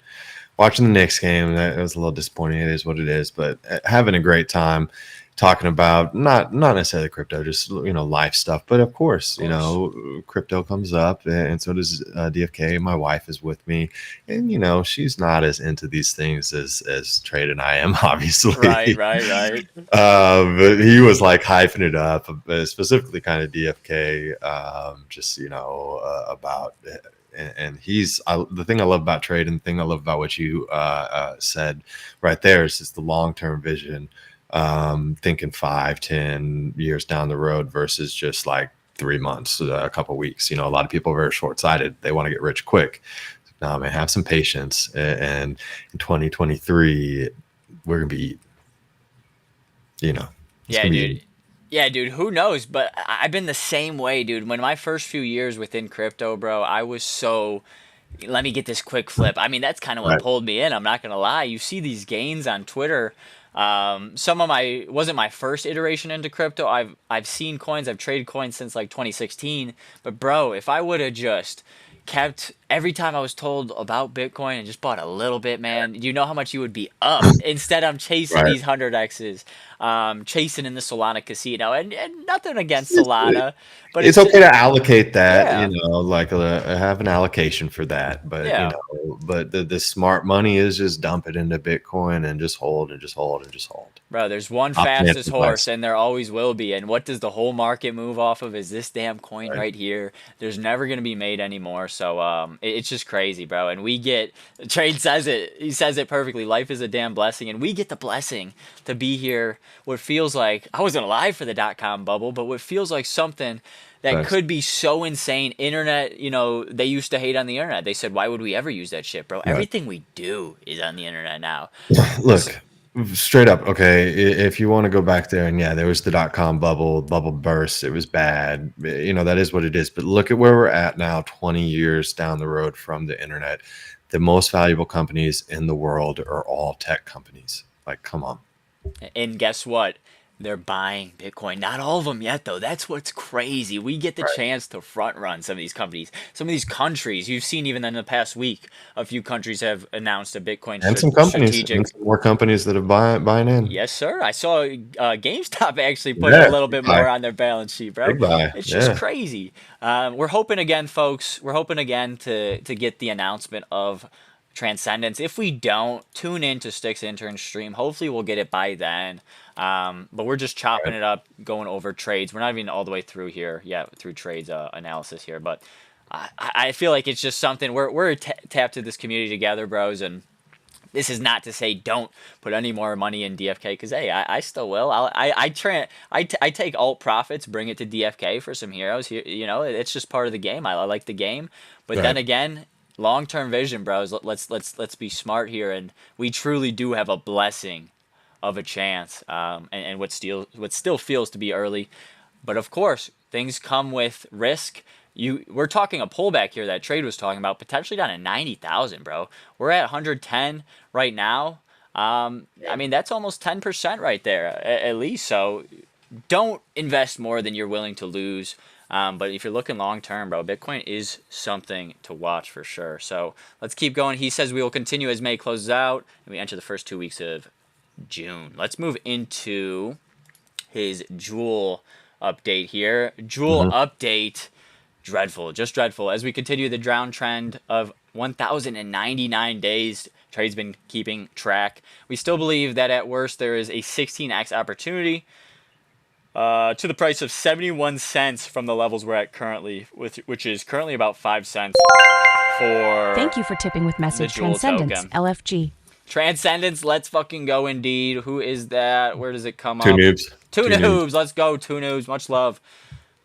watching the Knicks game. That it was a little disappointing. It is what it is, but having a great time talking about not necessarily crypto, just life stuff. But of course, crypto comes up, and so does DFK. My wife is with me, and she's not as into these things as Trade and I am, right, obviously. right, right. But he was like hyping it up, specifically kind of DFK, just about. And the thing I love about Trade, and the thing I love about what you said right there is just the long-term vision, thinking 5-10 years down the road versus just like 3 months, a couple weeks. A lot of people are very short-sighted. They want to get rich quick. No, man, have some patience. And in 2023, we're gonna be Yeah, dude. Yeah, dude, who knows? But I've been the same way, dude. When my first few years within crypto, bro, I was so, let me get this quick flip. I mean, that's kind of what right. pulled me in. I'm not gonna lie. You see these gains on Twitter. Some of my wasn't my first iteration into crypto. I've seen coins. I've traded coins since like 2016. But bro, if I would have just kept every time I was told about Bitcoin and just bought a little bit, man, you know how much you would be up. Instead, I'm chasing Right. these 100x's, chasing in the Solana casino, and nothing against Solana, but It's it's okay to allocate that, yeah, like have an allocation for that. But yeah. but the smart money is just dump it into Bitcoin and just hold and just hold and just hold. Bro, there's one Optimistic fastest horse, advice. and there always will be. And what does the whole market move off of? Is this damn coin Right. right here? There's never gonna be made anymore. So it's just crazy, bro. And we get Trade says it. He says it perfectly. Life is a damn blessing, and we get the blessing to be here. What feels like I wasn't alive for the .com bubble, but what feels like something that Facts. could be so insane. Internet, they used to hate on the internet. They said, why would we ever use that shit, bro? Right. Everything we do is on the internet now. Look, straight up, okay. If you want to go back there, and yeah, there was the .com bubble burst. It was bad. That is what it is. But look at where we're at now, 20 years down the road from the internet. The most valuable companies in the world are all tech companies. Like, come on. And guess what? They're buying Bitcoin. Not all of them yet, though. That's what's crazy. We get the Right. chance to front run some of these companies, some of these countries. You've seen even in the past week, a few countries have announced a Bitcoin And some companies, and strategic. some more companies that are buying in. Yes, sir. I saw GameStop actually put a Yeah, little big bit buy. more on their balance sheet, bro. Big buy. It's just Yeah. crazy. We're hoping again, folks. We're hoping again to get the announcement of Transcendence. If we don't, tune in to Stick's intern stream. Hopefully, we'll get it by then. But we're just chopping Right. it up, going over trades. We're not even all the way through here yet, through trades analysis here. But I feel like it's just something we're tapped to this community together, bros, and this is not to say don't put any more money in DFK because hey, I still will. I take alt profits, bring it to DFK for some heroes. Here, it's just part of the game. I like the game, but then Right. again, long term vision, bros. Let's be smart here, and we truly do have a blessing of a chance. And what still feels to be early, but of course things come with risk. We're talking a pullback here that Trade was talking about, potentially down to 90,000, bro. We're at 110 right now. I mean, that's almost 10% right there, at least. So don't invest more than you're willing to lose. But if you're looking long term, bro, Bitcoin is something to watch for sure. So let's keep going. He says we will continue as May closes out and we enter the first 2 weeks of June. Let's move into his Jewel update here. Jewel Mhm. update. Dreadful, just dreadful. As we continue the down trend of 1,099 days, Trade's been keeping track. We still believe that at worst there is a 16x opportunity to the price of 71 cents from the levels we're at currently, which is currently about 5 cents for Thank you for tipping with the message Jewel Transcendence, token. LFG. Transcendence, let's fucking go indeed. Who is that? Where does it come Two up? noobs. Two Two noobs. noobs. Let's go, two noobs. Much love.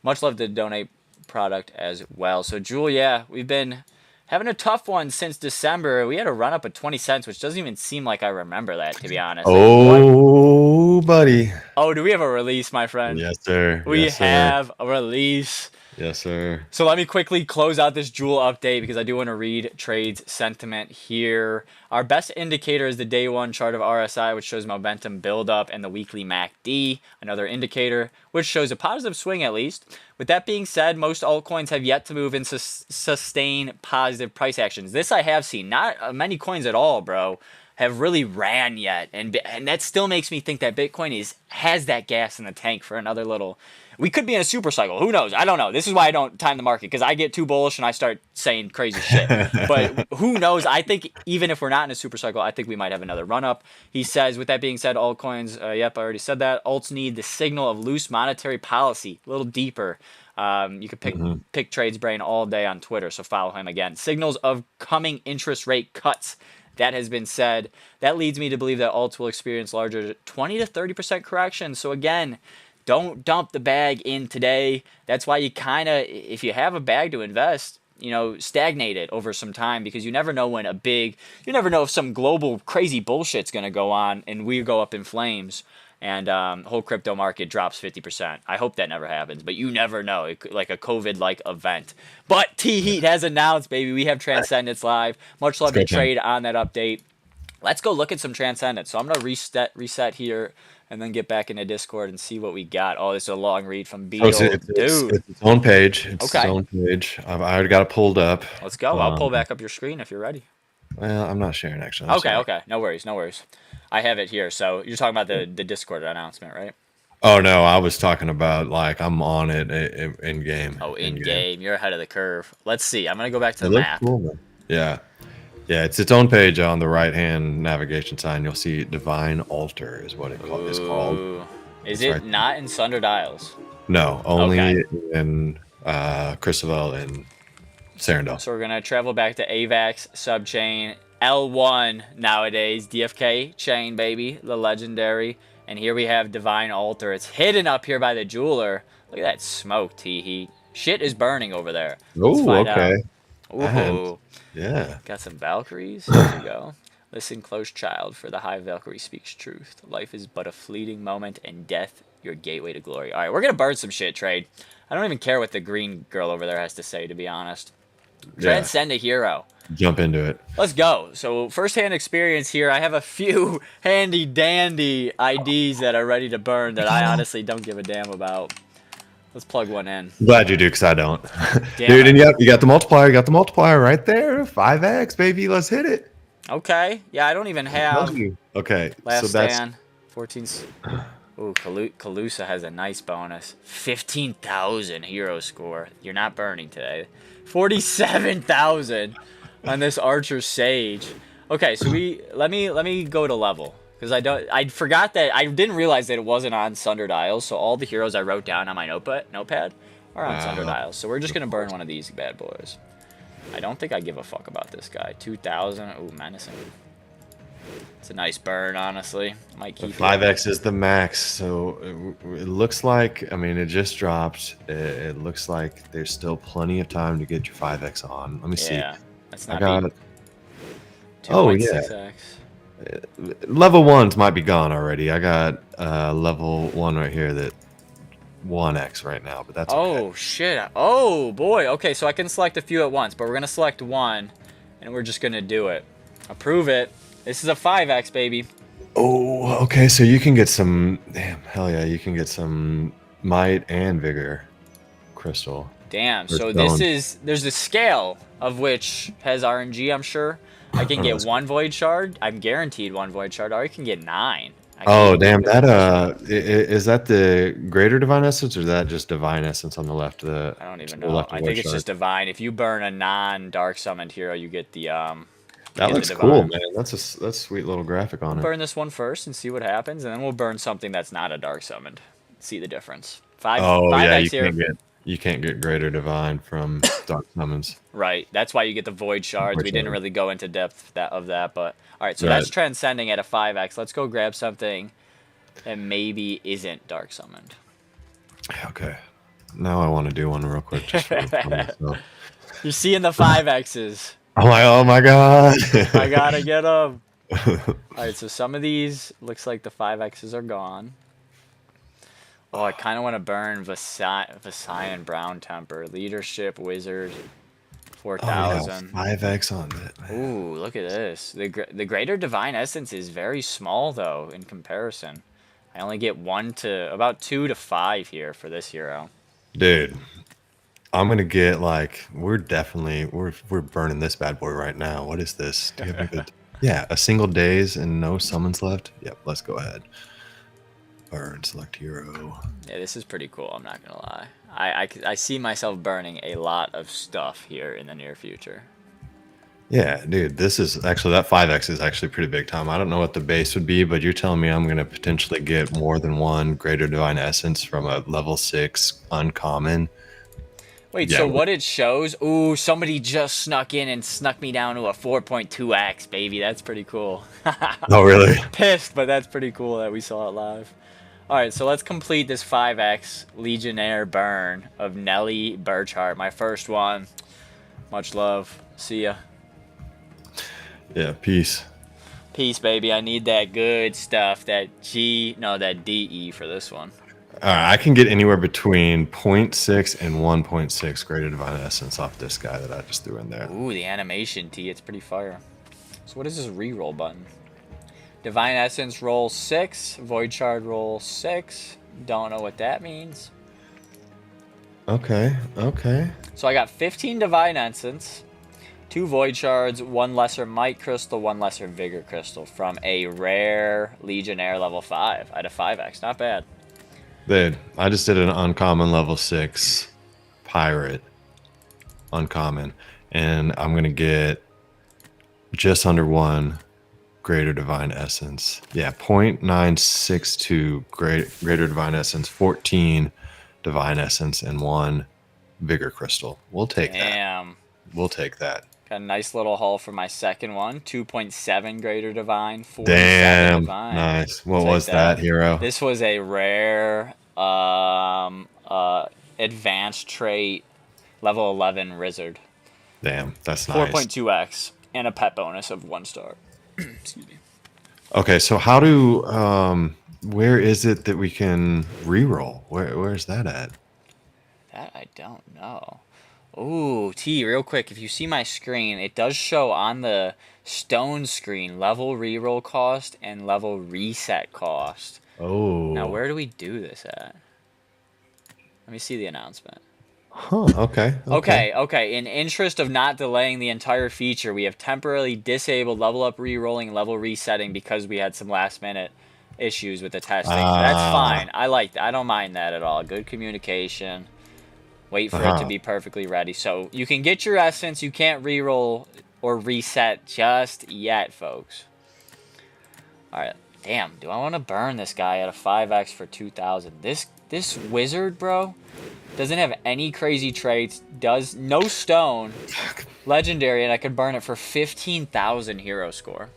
Much love to donate product as well. So Jewel, yeah, we've been Having a tough one since December. We had a run up of 20 cents, which doesn't even seem like I remember that, to be honest. Oh, buddy. Oh, do we have a release, my friend? Yes, sir. We Yes, sir. have a release. Yes, sir. So let me quickly close out this Jewel update because I do want to read trades sentiment here. Our best indicator is the day one chart of RSI, which shows momentum buildup, and the weekly MACD, another indicator, which shows a positive swing at least. With that being said, most altcoins have yet to move and sustain positive price actions. This I have seen. Not many coins at all, bro, have really ran yet, and that still makes me think that Bitcoin has that gas in the tank for another little. We could be in a super cycle. Who knows? I don't know. This is why I don't time the market, because I get too bullish and I start saying crazy shit. But who knows? I think even if we're not in a super cycle, I think we might have another run up. He says, with that being said, altcoins, yep, I already said that. Alts need the signal of loose monetary policy, a little deeper. You could pick Trade's brain all day on Twitter, so follow him again. Signals of coming interest rate cuts. That has been said. That leads me to believe that alts will experience larger 20 to 30% corrections. So again, don't dump the bag in today. That's why you kind of, if you have a bag to invest, stagnate it over some time, because you never know when you never know if some global crazy bullshit's going to go on and we go up in flames and whole crypto market drops 50%. I hope that never happens, but you never know. Like a COVID-like event. But T-Heat has announced, baby, we have Transcendence live. Much love to Trade on that update. Let's go look at some Transcendence. So I'm going to reset here and then get back into Discord and see what we got. Oh, this is a long read from Beetle. It's its own page. It's its own page. I've already got it pulled up. Let's go. I'll pull back up your screen if you're ready. Well, I'm not sharing, actually. Okay. No worries. I have it here. So you're talking about the Discord announcement, right? Oh, no. I was talking about, like, I'm on it in game. Oh, in game. You're ahead of the curve. Let's see. I'm going to go back to the map. Cool, man. Yeah. Yeah, it's its own page. On the right-hand navigation sign, you'll see Divine Altar is what it's called. Is it not in Sundered Isles? No, only in Christabel and Serendale. So we're going to travel back to AVAX subchain, L1 nowadays, DFK chain, baby, the legendary. And here we have Divine Altar. It's hidden up here by the jeweler. Look at that smoke, T-Heat. Shit is burning over there. Oh, okay. Ooh. Yeah. Got some Valkyries. Here we go. Listen close, child, for the high Valkyrie speaks truth. Life is but a fleeting moment, and death your gateway to glory. All right, we're going to burn some shit, Trade. I don't even care what the green girl over there has to say, to be honest. Transcend a hero. Jump into it. Let's go. So first-hand experience here. I have a few handy-dandy IDs that are ready to burn that I honestly don't give a damn about. Let's plug one in. Glad you do, because I don't. Dude, and you got the multiplier. You got the multiplier right there. 5x, baby. Let's hit it. Okay. Yeah, I don't even have. Okay. Last so that's stand. 14. Ooh, Calusa has a nice bonus. 15,000 hero score. You're not burning today. 47,000 on this Archer Sage. Okay, so let me go to level. Because I forgot that, I didn't realize that it wasn't on Sundered Isles, so all the heroes I wrote down on my notepad are on Sundered Isles. So we're just going to burn one of these bad boys. I don't think I give a fuck about this guy. 2,000, ooh, menacing. It's a nice burn, honestly. Might keep 5x is the max, so it looks like, I mean, it just dropped. It looks like there's still plenty of time to get your 5x on. Let me see. Yeah, that's not I got, 2.6x. Level 1s might be gone already. I got level 1 right here that 1x right now, but that's okay. Oh, shit. Oh, boy. Okay, so I can select a few at once, but we're going to select one, and we're just going to do it. Approve it. This is a 5x, baby. Oh, okay, so you can get some, damn, hell yeah, you can get some Might and Vigor Crystal. Damn, so there's a scale of which has RNG, I'm sure. I can get 1 Void Shard. I'm guaranteed 1 Void Shard, or I can get 9. Oh, damn, that, is that the Greater Divine Essence, or is that just Divine Essence on the left? I don't even know. I think it's just Divine. If you burn a non-Dark Summoned hero, you get the, that looks cool, man. That's a sweet little graphic on it. Burn this one first and see what happens, and then we'll burn something that's not a Dark Summoned. See the difference. 5x you can't get Greater Divine from Dark Summons. Right. That's why you get the Void Shards. We didn't really go into depth of that, but all right. So that's Transcending at a 5x. Let's go grab something that maybe isn't Dark Summoned. Okay. Now I want to do one real quick. Just for myself. You're seeing the 5x's. Oh my god. I gotta get them. Alright, so some of these looks like the 5Xs are gone. Oh, I kind of want to burn Vasai and Brown Temper. Leadership, Wizard, Oh yeah, 4000. 5x on that, man. Ooh, look at this. The Greater Divine Essence is very small, though, in comparison. I only get about 2 to 5 here for this hero. Dude, I'm gonna get like we're burning this bad boy right now. What is this? Do you have a good yeah, a single days and no summons left? Yep, let's go ahead. Burn, select hero. Yeah, this is pretty cool, I'm not gonna lie. I see myself burning a lot of stuff here in the near future. Yeah, dude, this is actually that 5x is actually pretty big time. I don't know what the base would be, but you're telling me I'm gonna potentially get more than one Greater Divine Essence from a level 6 uncommon. Wait, Yeah. so what it shows? Ooh, somebody just snuck in and snuck me down to a 4.2x, baby. That's pretty cool. Oh, really? Pissed, but that's pretty cool that we saw it live. Alright, so let's complete this 5x Legionnaire burn of Nelly Burchart. My first one. Much love. See ya. Yeah, peace. Peace, baby. I need that good stuff. That DE for this one. All right, I can get anywhere between 0.6 and 1.6 Greater Divine Essence off this guy that I just threw in there. Ooh, the animation T. It's pretty fire. So what is this reroll button? Divine Essence roll 6. Void Shard roll 6. Don't know what that means. Okay, okay. So I got 15 Divine Essence, 2 Void Shards, 1 Lesser Might Crystal, 1 Lesser Vigor Crystal from a rare Legionnaire level 5 out of 5x. Not bad. Dude, I just did an uncommon level 6 pirate uncommon, and I'm gonna get just under 1 Greater Divine Essence. Yeah, 0.962 Greater Divine Essence, 14 Divine Essence, and 1 Vigor Crystal. We'll take Damn. that. We'll take that. Got a nice little haul for my second one. 2.7 Greater Divine, 47 Damn, Divine. nice. What was that hero? This was a rare advanced trait level 11 Wizard. Damn, that's nice. 4.2x and a pet bonus of 1 star. Excuse me. Okay, so how do where is it that we can reroll? Where's that at? That I don't know. Ooh, T, real quick, if you see my screen, it does show on the stone screen level reroll cost and level reset cost. Oh. Now, where do we do this at? Let me see the announcement. Huh, okay. Okay. In interest of not delaying the entire feature, we have temporarily disabled level up rerolling, level resetting because we had some last minute issues with the testing. That's fine. I like that. I don't mind that at all. Good communication. Wait for it to be perfectly ready. So you can get your essence. You can't reroll or reset just yet, folks. All right. Damn, do I want to burn this guy at a 5x for 2,000? This wizard, bro, doesn't have any crazy traits. Does no stone, legendary, and I could burn it for 15,000 hero score.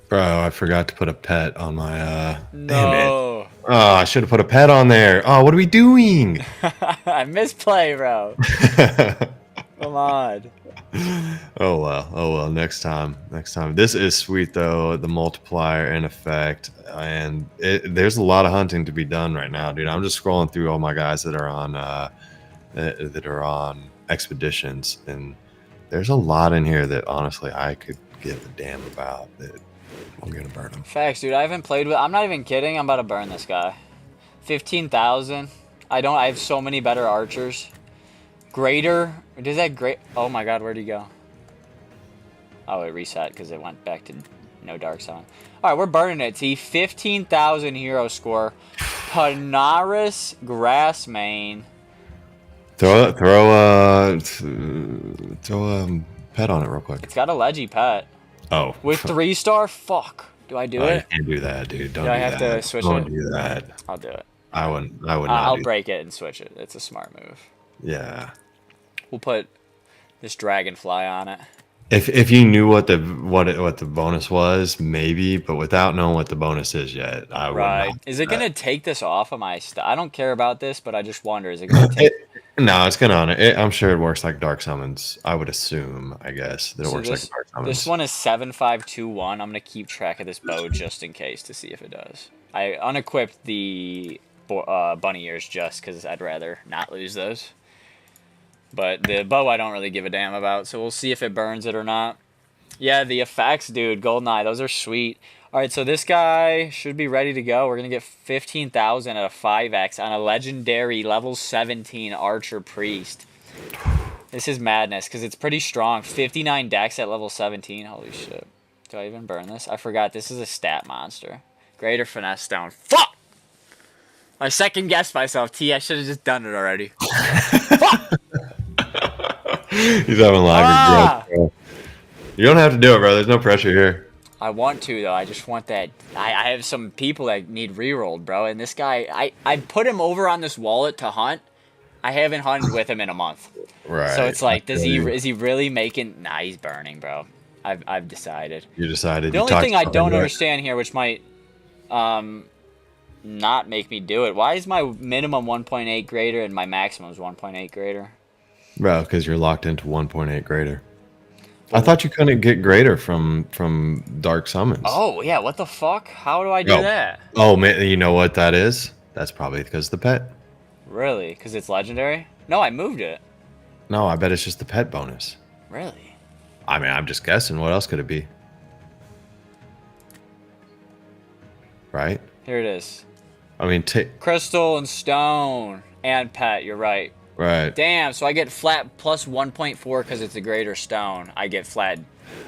Bro, I forgot to put a pet on my No. Damn it. Oh, I should have put a pet on there. Oh, what are we doing? I misplay, bro. Come on. Oh well. Next time. This is sweet though. The multiplier in effect, and there's a lot of hunting to be done right now, dude. I'm just scrolling through all my guys that are on expeditions, and there's a lot in here that honestly I could give a damn about. That I'm gonna burn them. Facts, dude. I haven't played with. I'm not even kidding. I'm about to burn this guy. 15,000. I have so many better archers. Greater. Does that great? Oh my God, where'd he go? Oh, it reset because it went back to no dark zone. All right, we're burning it. T. 15,000 hero score. Panaris Grassmane. Throw a pet on it real quick. It's got a leggy pet. Oh, With 3-star? Fuck. Do I do it? You can't do that, dude. Don't Do do I have that. to switch Don't it? do that. I'll do it. I would not. I'll break it and switch it. It's a smart move. Yeah. We'll put this dragonfly on it. If you knew what the bonus was, maybe, but without knowing what the bonus is yet, I would not Right. do Is it that. gonna take this off of my stuff? I don't care about this, but I just wonder, is it gonna take... No, it's gonna on it. I'm sure it works like Dark Summons. I would assume, I guess, that it So works like this Dark this Summons. one is 7521. I'm gonna keep track of this bow just in case to see if it does. I unequipped the bunny ears just because I'd rather not lose those. But the bow I don't really give a damn about, so we'll see if it burns it or not. Yeah, the effects, dude, Goldeneye, those are sweet. All right, so this guy should be ready to go. We're going to get 15,000 at a 5x on a legendary level 17 Archer Priest. This is madness because it's pretty strong. 59 dex at level 17. Holy shit. Do I even burn this? I forgot. This is a stat monster. Greater Finesse Stone. Fuck! I second guessed myself. T, I should have just done it already. Fuck! He's having live regret, bro. You don't have to do it, bro. There's no pressure here. I want to, though. I just want that. I have some people that need rerolled, bro. And this guy, I put him over on this wallet to hunt. I haven't hunted with him in a month. Right. So it's like, is he really making... Nah, he's burning, bro. I've decided. You decided. The only thing I don't understand here, which might not make me do it, why is my minimum 1.8 greater and my maximum is 1.8 greater? Bro, because you're locked into 1.8 greater. I thought you couldn't get greater from Dark Summons. Oh, yeah, what the fuck? How do I do that? Oh, man, you know what that is? That's probably because of the pet. Really? Because it's legendary? No, I moved it. No, I bet it's just the pet bonus. Really? I mean, I'm just guessing. What else could it be? Right? Here it is. I mean, Crystal and stone and pet, you're right. right. Damn, so I get flat plus 1.4 because it's a greater stone. I get flat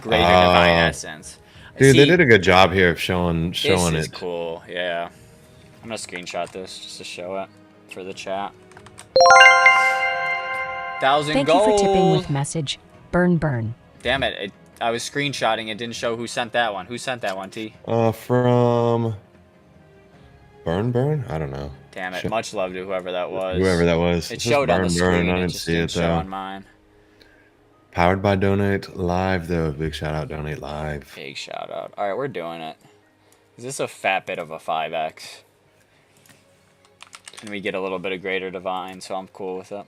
greater divine essence. Dude, they did a good job here of showing this it. This is cool, yeah. I'm going to screenshot this just to show it for the chat. 1,000 Thank gold. you for tipping with message. Burn, burn. Damn it, I was screenshotting. It didn't show who sent that one. Who sent that one, T? From... Burn? I don't know. Damn it. Much love to whoever that was. Whoever that was. It showed on the screen. I It didn't just see didn't it, show though. on mine. Powered by Donate Live, though. Big shout out, Donate Live. Big shout out. All right, we're doing it. Is this a fat bit of a 5x? And we get a little bit of greater divine, so I'm cool with it.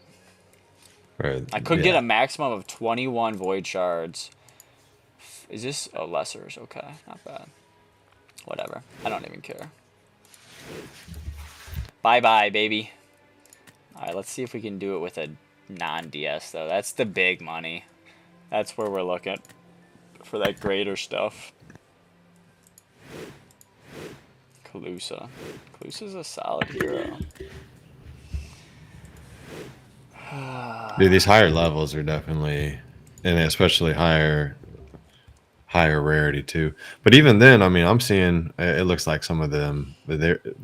Right, I could get a maximum of 21 void shards. Is this... Oh, lessers. Okay, not bad. Whatever. I don't even care. Bye-bye, baby. Alright, let's see if we can do it with a non-DS, though. That's the big money. That's where we're looking for that greater stuff. Calusa. Calusa's a solid hero. Dude, these higher levels are definitely, and especially higher rarity too. But even then, I mean, I'm seeing it looks like some of them,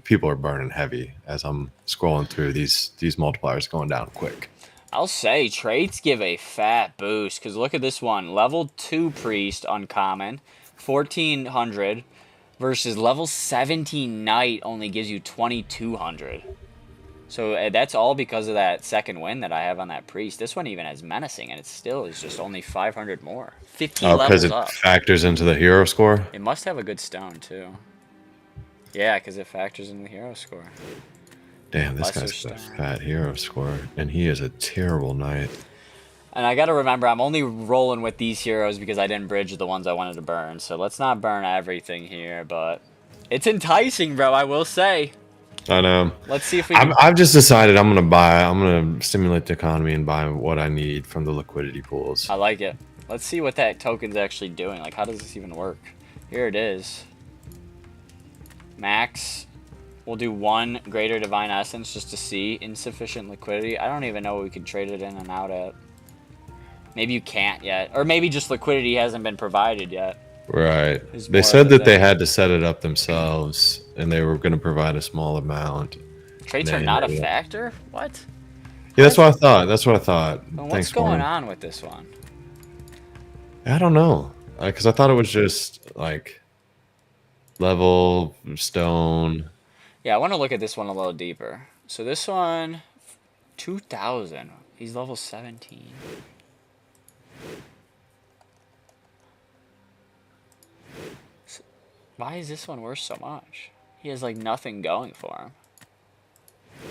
people are burning heavy as I'm scrolling through these multipliers going down quick. I'll say traits give a fat boost because look at this one, level 2 priest uncommon, 1400 versus level 17 knight only gives you 2200. So that's all because of that second win that I have on that priest. This one even has menacing, and it still is just only 500 more. 15 levels up. Because it factors into the hero score? It must have a good stone, too. Yeah, because it factors into the hero score. Damn, this guy's got a fat hero score, and he is a terrible knight. And I got to remember, I'm only rolling with these heroes because I didn't bridge the ones I wanted to burn. So let's not burn everything here, but it's enticing, bro, I will say. I know. Let's see if we can... I've just decided I'm gonna stimulate the economy and buy what I need from the liquidity pools. I like it. Let's see what that token's actually doing. Like, how does this even work? Here it is. Max. We'll do 1 greater divine essence just to see. Insufficient liquidity. I don't even know what we could trade it in and out at. Maybe you can't yet. Or maybe just liquidity hasn't been provided yet. Right. They said that they had to set it up themselves, and they were going to provide a small amount. Traits are not a factor? What? Yeah, that's what I thought. That's what I thought. Well, what's going on with this one? I don't know. Because I thought it was just, like, level, stone. Yeah, I want to look at this one a little deeper. So this one, 2,000. He's level 17. Why is this one worth so much? He has like nothing going for him.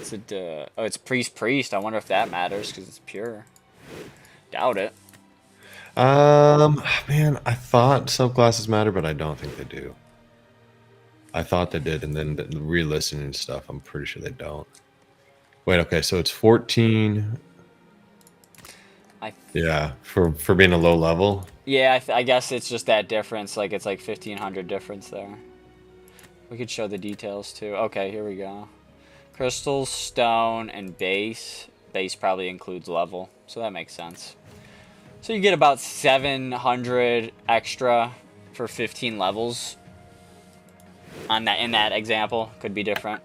It's a oh, it's priest. I wonder if that matters because it's pure. Doubt it. Man, I thought subclasses matter, but I don't think they do. I thought they did, and then the re-listening and stuff, I'm pretty sure they don't. Wait, okay, so it's 14. Yeah, for being a low level. Yeah, I guess it's just that difference. Like it's like 1,500 difference there. We could show the details too. Okay, here we go. Crystals, stone, and base. Base probably includes level, so that makes sense. So you get about 700 extra for 15 levels. On that, in that example, could be different.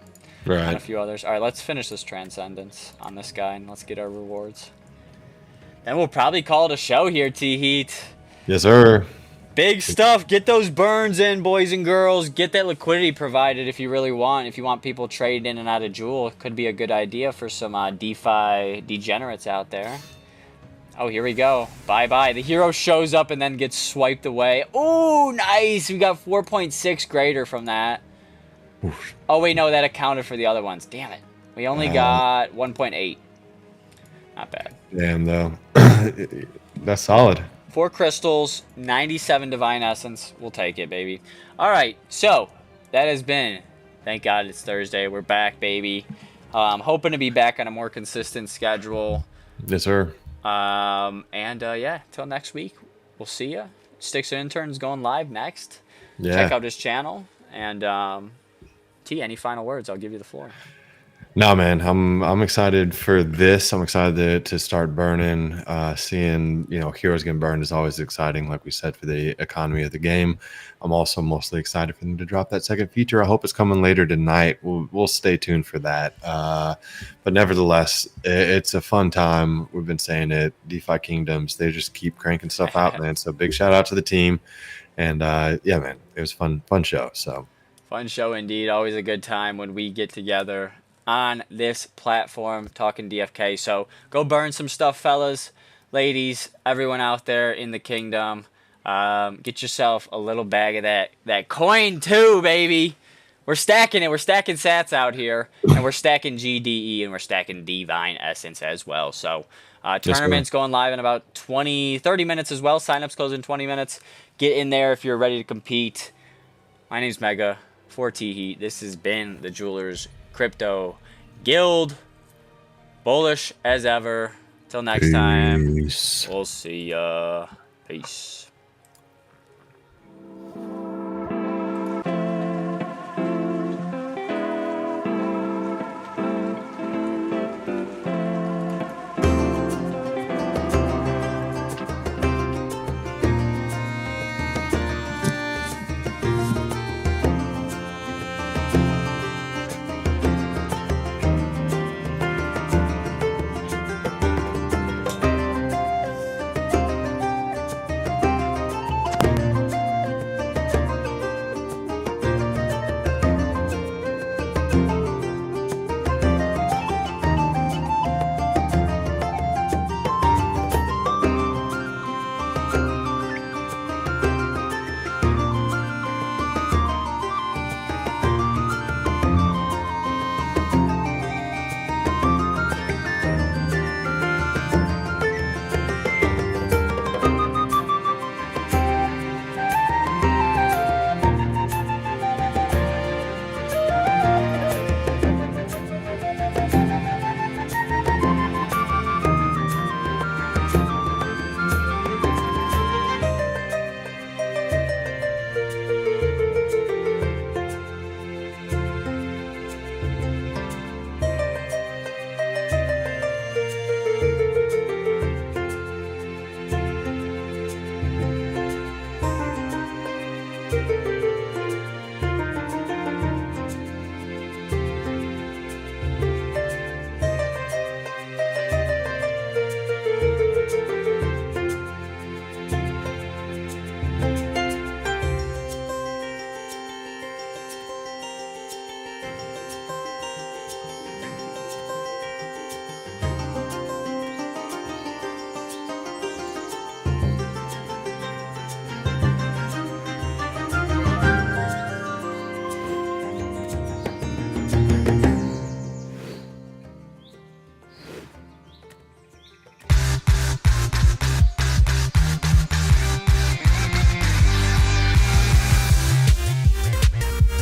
Right. And a few others. All right, let's finish this Transcendence on this guy, and let's get our rewards. Then we'll probably call it a show here, T-Heat. Yes, sir. Big stuff. Get those burns in, boys and girls. Get that liquidity provided if you really want. If you want people trading in and out of Jewel, it could be a good idea for some DeFi degenerates out there. Oh, here we go. Bye-bye. The hero shows up and then gets swiped away. Oh, nice. We got 4.6 greater from that. Oof. Oh, wait, no, that accounted for the other ones. Damn it. We only got 1.8. Not bad. Damn, though. That's solid. 4 crystals, 97 divine essence. We'll take it, baby. All right, so that has been, thank God it's Thursday. We're back, baby. Hoping to be back on a more consistent schedule. Yes, sir. Yeah, till next week, we'll see ya. Sticks and Interns going live next. Yeah. Check out his channel. And T, any final words? I'll give you the floor. No, man, I'm excited for this. I'm excited to start burning. Seeing heroes getting burned is always exciting, like we said, for the economy of the game. I'm also mostly excited for them to drop that second feature. I hope it's coming later tonight. We'll stay tuned for that. But nevertheless, it's a fun time. We've been saying it. DeFi Kingdoms, they just keep cranking stuff out, man. So big shout out to the team. And yeah, man, it was fun show. So fun show indeed. Always a good time when we get together on this platform talking DFK. So go burn some stuff, fellas, ladies, everyone out there in the kingdom. Get yourself a little bag of that coin too, baby. We're stacking it. We're stacking sats out here, and we're stacking GDE, and we're stacking Divine Essence as well. So tournament's going live in about 30 minutes as well. Signups close in 20 minutes. Get in there if you're ready to compete. My name's Mega for T-Heat. This has been the Jewelers Crypto Guild. Bullish as ever. Till next time. We'll see ya. Peace.